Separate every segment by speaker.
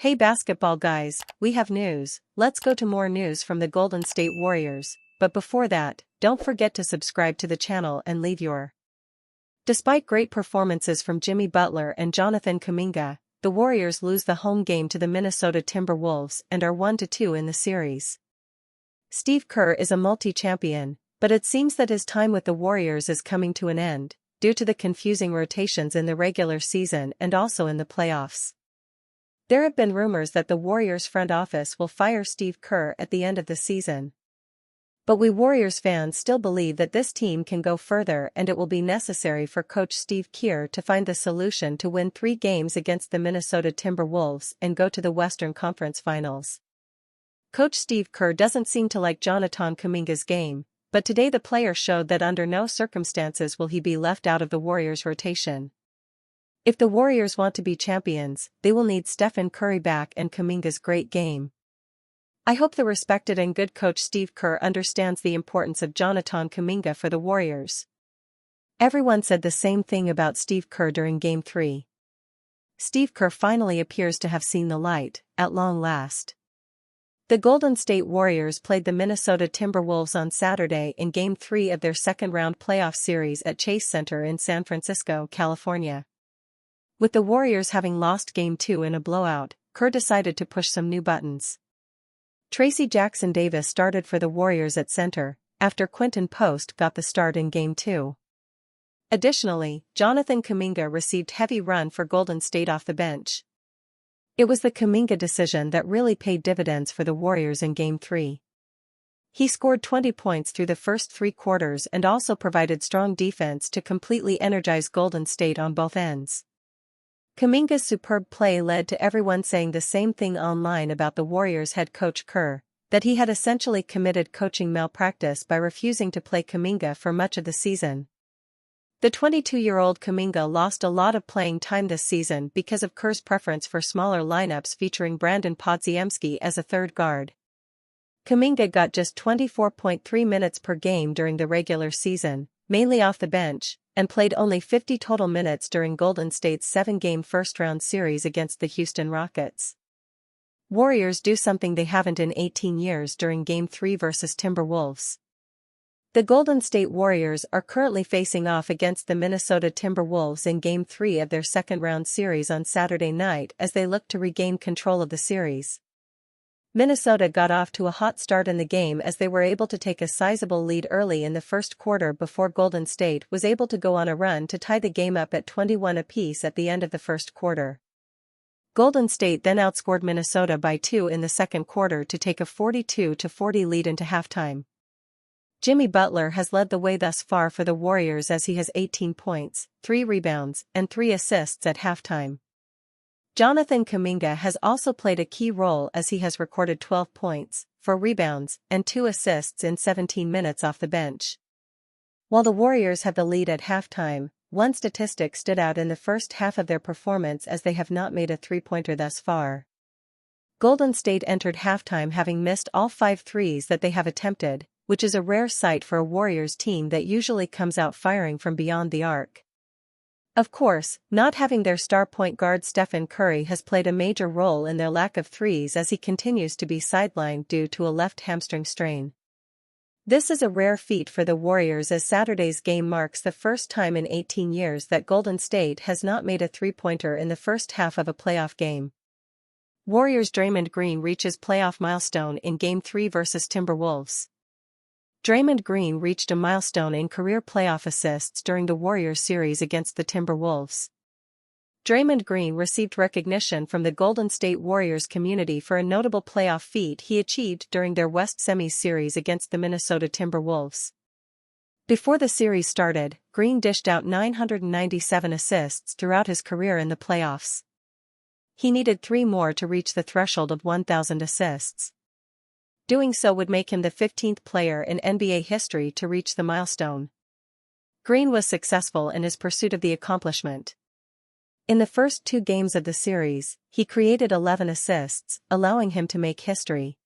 Speaker 1: Hey basketball guys, we have news. Let's go to more news from the Golden State Warriors, but before that, don't forget to subscribe to the channel and leave your. Despite great performances from Jimmy Butler and Jonathan Kuminga, the Warriors lose the home game to the Minnesota Timberwolves and are 1-2 in the series. Steve Kerr is a multi-champion, but it seems that his time with the Warriors is coming to an end, due to the confusing rotations in the regular season and also in the playoffs. There have been rumors that the Warriors front office will fire Steve Kerr at the end of the season. But we Warriors fans still believe that this team can go further, and it will be necessary for coach Steve Kerr to find the solution to win 3 games against the Minnesota Timberwolves and go to the Western Conference Finals. Coach Steve Kerr doesn't seem to like Jonathan Kuminga's game, but today the player showed that under no circumstances will he be left out of the Warriors' rotation. If the Warriors want to be champions, they will need Stephen Curry back and Kuminga's great game. I hope the respected and good coach Steve Kerr understands the importance of Jonathan Kuminga for the Warriors. Everyone said the same thing about Steve Kerr during Game 3. Steve Kerr finally appears to have seen the light, at long last. The Golden State Warriors played the Minnesota Timberwolves on Saturday in Game 3 of their second-round playoff series at Chase Center in San Francisco, California. With the Warriors having lost Game 2 in a blowout, Kerr decided to push some new buttons. Tracy Jackson-Davis started for the Warriors at center, after Quinton Post got the start in Game 2. Additionally, Jonathan Kuminga received heavy run for Golden State off the bench. It was the Kuminga decision that really paid dividends for the Warriors in Game 3. He scored 20 points through the first 3 quarters and also provided strong defense to completely energize Golden State on both ends. Kuminga's superb play led to everyone saying the same thing online about the Warriors head coach Kerr, that he had essentially committed coaching malpractice by refusing to play Kuminga for much of the season. The 22-year-old Kuminga lost a lot of playing time this season because of Kerr's preference for smaller lineups featuring Brandon Podziemski as a third guard. Kuminga got just 24.3 minutes per game during the regular season, mainly off the bench, and played only 50 total minutes during Golden State's 7-game first-round series against the Houston Rockets. Warriors do something they haven't in 18 years during Game 3 versus Timberwolves. The Golden State Warriors are currently facing off against the Minnesota Timberwolves in Game 3 of their second-round series on Saturday night as they look to regain control of the series. Minnesota got off to a hot start in the game as they were able to take a sizable lead early in the first quarter before Golden State was able to go on a run to tie the game up at 21 apiece at the end of the first quarter. Golden State then outscored Minnesota by 2 in the second quarter to take a 42-40 lead into halftime. Jimmy Butler has led the way thus far for the Warriors as he has 18 points, 3 rebounds, and 3 assists at halftime. Jonathan Kuminga has also played a key role as he has recorded 12 points, 4 rebounds, and 2 assists in 17 minutes off the bench. While the Warriors have the lead at halftime, one statistic stood out in the first half of their performance as they have not made a three-pointer thus far. Golden State entered halftime having missed all 5 threes that they have attempted, which is a rare sight for a Warriors team that usually comes out firing from beyond the arc. Of course, not having their star point guard Stephen Curry has played a major role in their lack of threes as he continues to be sidelined due to a left hamstring strain. This is a rare feat for the Warriors as Saturday's game marks the first time in 18 years that Golden State has not made a three-pointer in the first half of a playoff game. Warriors' Draymond Green reaches playoff milestone in Game 3 versus Timberwolves. Draymond Green reached a milestone in career playoff assists during the Warriors series against the Timberwolves. Draymond Green received recognition from the Golden State Warriors community for a notable playoff feat he achieved during their West Semis series against the Minnesota Timberwolves. Before the series started, Green dished out 997 assists throughout his career in the playoffs. He needed 3 more to reach the threshold of 1,000 assists. Doing so would make him the 15th player in NBA history to reach the milestone. Green was successful in his pursuit of the accomplishment. In the first 2 games of the series, he created 11 assists, allowing him to make history.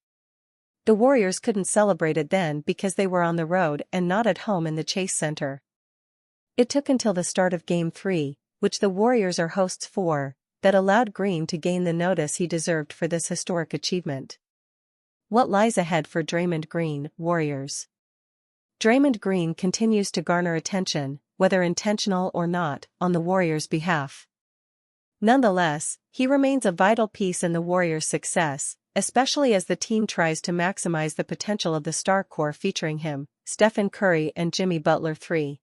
Speaker 1: The Warriors couldn't celebrate it then because they were on the road and not at home in the Chase Center. It took until the start of Game 3, which the Warriors are hosts for, that allowed Green to gain the notice he deserved for this historic achievement. What lies ahead for Draymond Green, Warriors? Draymond Green continues to garner attention, whether intentional or not, on the Warriors' behalf. Nonetheless, he remains a vital piece in the Warriors' success, especially as the team tries to maximize the potential of the star core featuring him, Stephen Curry and Jimmy Butler III.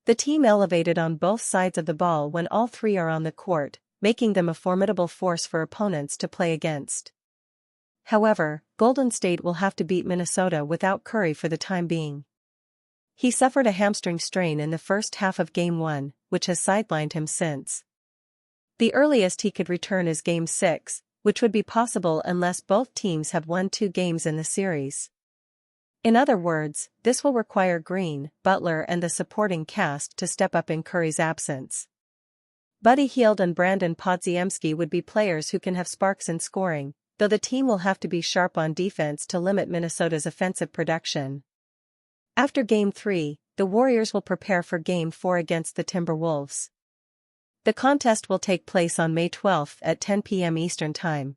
Speaker 1: The team elevated on both sides of the ball when all three are on the court, making them a formidable force for opponents to play against. However, Golden State will have to beat Minnesota without Curry for the time being. He suffered a hamstring strain in the first half of Game 1, which has sidelined him since. The earliest he could return is Game 6, which would be possible unless both teams have won 2 games in the series. In other words, this will require Green, Butler and the supporting cast to step up in Curry's absence. Buddy Hield and Brandon Podziemski would be players who can have sparks in scoring, though the team will have to be sharp on defense to limit Minnesota's offensive production. After Game 3, the Warriors will prepare for Game 4 against the Timberwolves. The contest will take place on May 12 at 10 p.m. Eastern Time.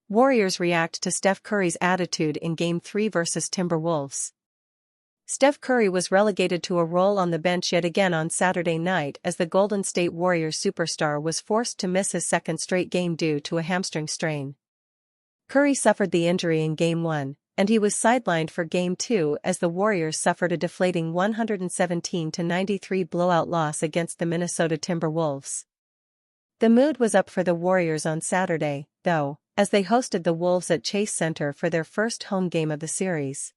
Speaker 1: Warriors react to Steph Curry's attitude in Game 3 versus Timberwolves. Steph Curry was relegated to a role on the bench yet again on Saturday night as the Golden State Warriors superstar was forced to miss his second straight game due to a hamstring strain. Curry suffered the injury in Game 1, and he was sidelined for Game 2 as the Warriors suffered a deflating 117-93 blowout loss against the Minnesota Timberwolves. The mood was up for the Warriors on Saturday, though, as they hosted the Wolves at Chase Center for their first home game of the series.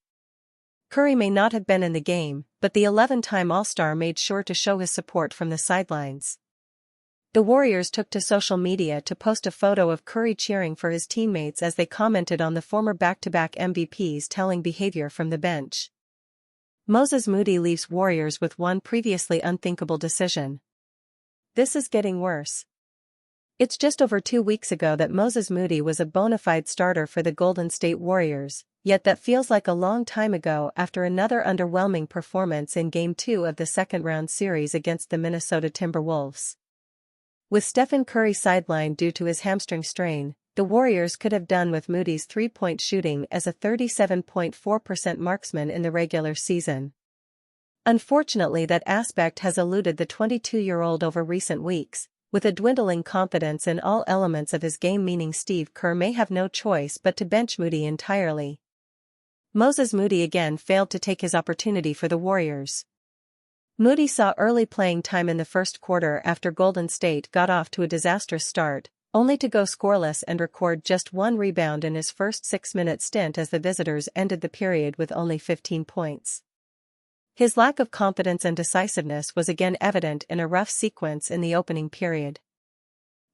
Speaker 1: Curry may not have been in the game, but the 11-time All-Star made sure to show his support from the sidelines. The Warriors took to social media to post a photo of Curry cheering for his teammates as they commented on the former back-to-back MVP's telling behavior from the bench. Moses Moody leaves Warriors with one previously unthinkable decision. This is getting worse. It's just over 2 weeks ago that Moses Moody was a bona fide starter for the Golden State Warriors, yet that feels like a long time ago after another underwhelming performance in Game 2 of the second-round series against the Minnesota Timberwolves. With Stephen Curry sidelined due to his hamstring strain, the Warriors could have done with Moody's three-point shooting as a 37.4% marksman in the regular season. Unfortunately, that aspect has eluded the 22-year-old over recent weeks, with a dwindling confidence in all elements of his game, meaning Steve Kerr may have no choice but to bench Moody entirely. Moses Moody again failed to take his opportunity for the Warriors. Moody saw early playing time in the first quarter after Golden State got off to a disastrous start, only to go scoreless and record just 1 rebound in his first 6-minute stint as the visitors ended the period with only 15 points. His lack of confidence and decisiveness was again evident in a rough sequence in the opening period.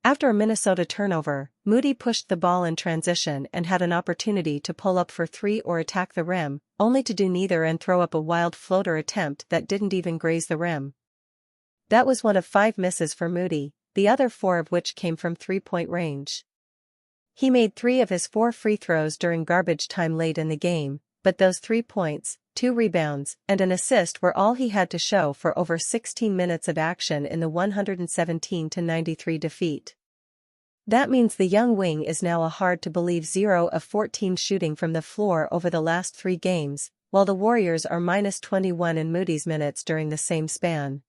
Speaker 1: After a Minnesota turnover, Moody pushed the ball in transition and had an opportunity to pull up for 3 or attack the rim, only to do neither and throw up a wild floater attempt that didn't even graze the rim. That was one of 5 misses for Moody, the other 4 of which came from 3-point range. He made 3 of his 4 free throws during garbage time late in the game, but those 3 points, 2 rebounds, and an assist were all he had to show for over 16 minutes of action in the 117-93 defeat. That means the young wing is now a hard-to-believe 0 of 14 shooting from the floor over the last 3 games, while the Warriors are -21 in Moody's minutes during the same span.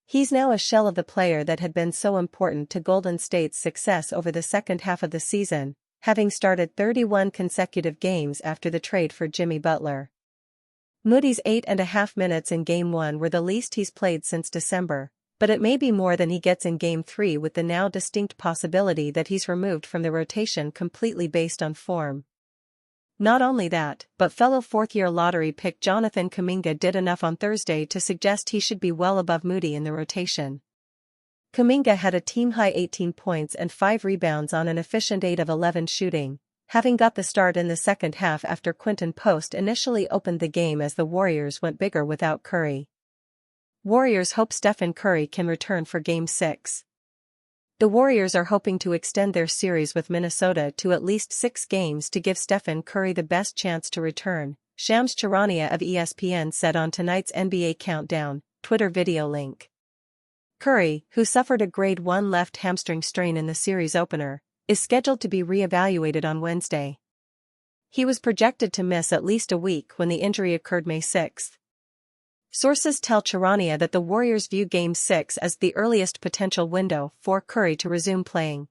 Speaker 1: He's now a shell of the player that had been so important to Golden State's success over the second half of the season, having started 31 consecutive games after the trade for Jimmy Butler. Moody's 8.5 minutes in Game 1 were the least he's played since December, but it may be more than he gets in Game 3 with the now distinct possibility that he's removed from the rotation completely based on form. Not only that, but fellow fourth-year lottery pick Jonathan Kuminga did enough on Thursday to suggest he should be well above Moody in the rotation. Kuminga had a team-high 18 points and 5 rebounds on an efficient 8 of 11 shooting, having got the start in the second half after Quinton Post initially opened the game as the Warriors went bigger without Curry. Warriors hope Stephen Curry can return for Game 6. The Warriors are hoping to extend their series with Minnesota to at least 6 games to give Stephen Curry the best chance to return, Shams Charania of ESPN said on tonight's NBA Countdown Twitter video link. Curry, who suffered a grade 1 left hamstring strain in the series opener, is scheduled to be re-evaluated on Wednesday. He was projected to miss at least a week when the injury occurred May 6. Sources tell Charania that the Warriors view Game 6 as the earliest potential window for Curry to resume playing.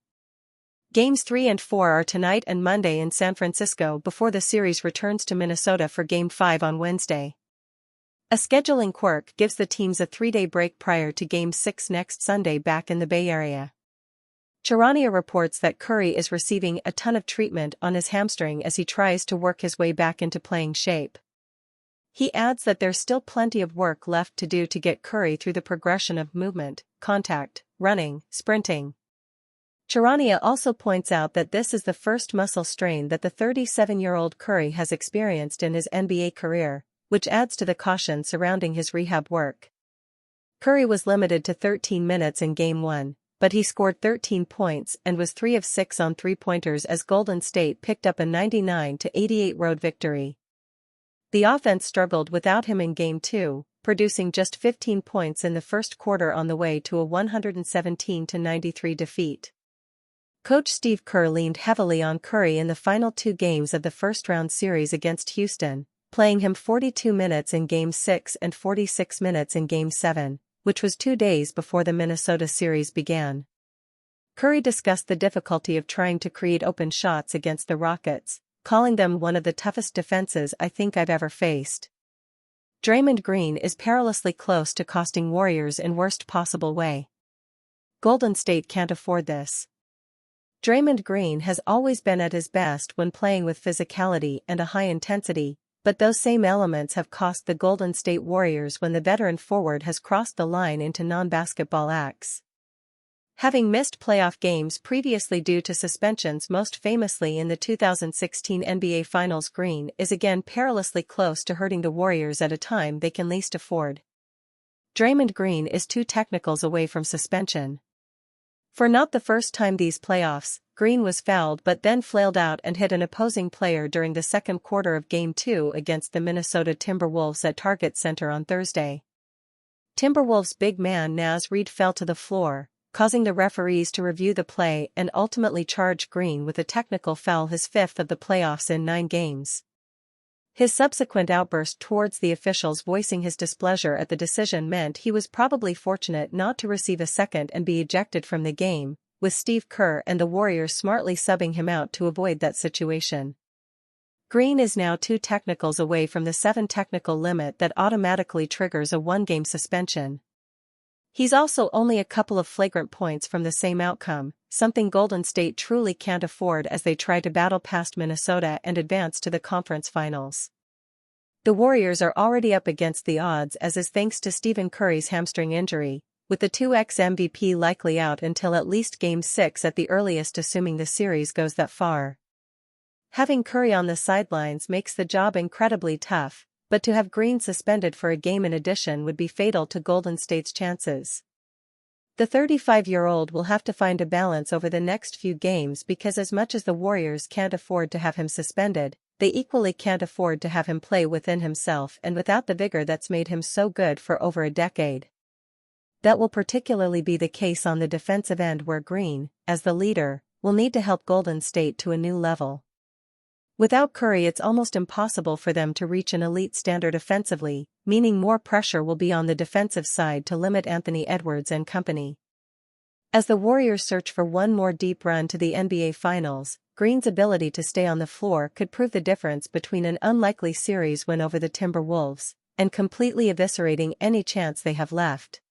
Speaker 1: Games 3 and 4 are tonight and Monday in San Francisco before the series returns to Minnesota for Game 5 on Wednesday. A scheduling quirk gives the teams a 3-day break prior to Game 6 next Sunday back in the Bay Area. Charania reports that Curry is receiving a ton of treatment on his hamstring as he tries to work his way back into playing shape. He adds that there's still plenty of work left to do to get Curry through the progression of movement, contact, running, sprinting. Charania also points out that this is the first muscle strain that the 37-year-old Curry has experienced in his NBA career, which adds to the caution surrounding his rehab work. Curry was limited to 13 minutes in Game 1, but he scored 13 points and was 3 of 6 on three-pointers as Golden State picked up a 99-88 road victory. The offense struggled without him in Game 2, producing just 15 points in the first quarter on the way to a 117-93 defeat. Coach Steve Kerr leaned heavily on Curry in the final 2 games of the first-round series against Houston, playing him 42 minutes in Game 6 and 46 minutes in Game 7, which was 2 days before the Minnesota series began. Curry discussed the difficulty of trying to create open shots against the Rockets, calling them one of the toughest defenses I think I've ever faced. Draymond Green is perilously close to costing Warriors in worst possible way. Golden State can't afford this. Draymond Green has always been at his best when playing with physicality and a high intensity, but those same elements have cost the Golden State Warriors when the veteran forward has crossed the line into non-basketball acts. Having missed playoff games previously due to suspensions, most famously in the 2016 NBA Finals, Green is again perilously close to hurting the Warriors at a time they can least afford. Draymond Green is 2 technicals away from suspension. For not the first time these playoffs, Green was fouled but then flailed out and hit an opposing player during the second quarter of Game 2 against the Minnesota Timberwolves at Target Center on Thursday. Timberwolves big man Naz Reid fell to the floor, causing the referees to review the play and ultimately charge Green with a technical foul, his 5th of the playoffs in 9 games. His subsequent outburst towards the officials voicing his displeasure at the decision meant he was probably fortunate not to receive a second and be ejected from the game, with Steve Kerr and the Warriors smartly subbing him out to avoid that situation. Green is now 2 technicals away from the 7 technical limit that automatically triggers a 1-game suspension. He's also only a couple of flagrant points from the same outcome, something Golden State truly can't afford as they try to battle past Minnesota and advance to the conference finals. The Warriors are already up against the odds, as is thanks to Stephen Curry's hamstring injury, with the 2x MVP likely out until at least Game 6 at the earliest, assuming the series goes that far. Having Curry on the sidelines makes the job incredibly tough, but to have Green suspended for a game in addition would be fatal to Golden State's chances. The 35-year-old will have to find a balance over the next few games, because as much as the Warriors can't afford to have him suspended, they equally can't afford to have him play within himself and without the vigor that's made him so good for over a decade. That will particularly be the case on the defensive end, where Green, as the leader, will need to help Golden State to a new level. Without Curry, it's almost impossible for them to reach an elite standard offensively, meaning more pressure will be on the defensive side to limit Anthony Edwards and company. As the Warriors search for one more deep run to the NBA Finals, Green's ability to stay on the floor could prove the difference between an unlikely series win over the Timberwolves and completely eviscerating any chance they have left.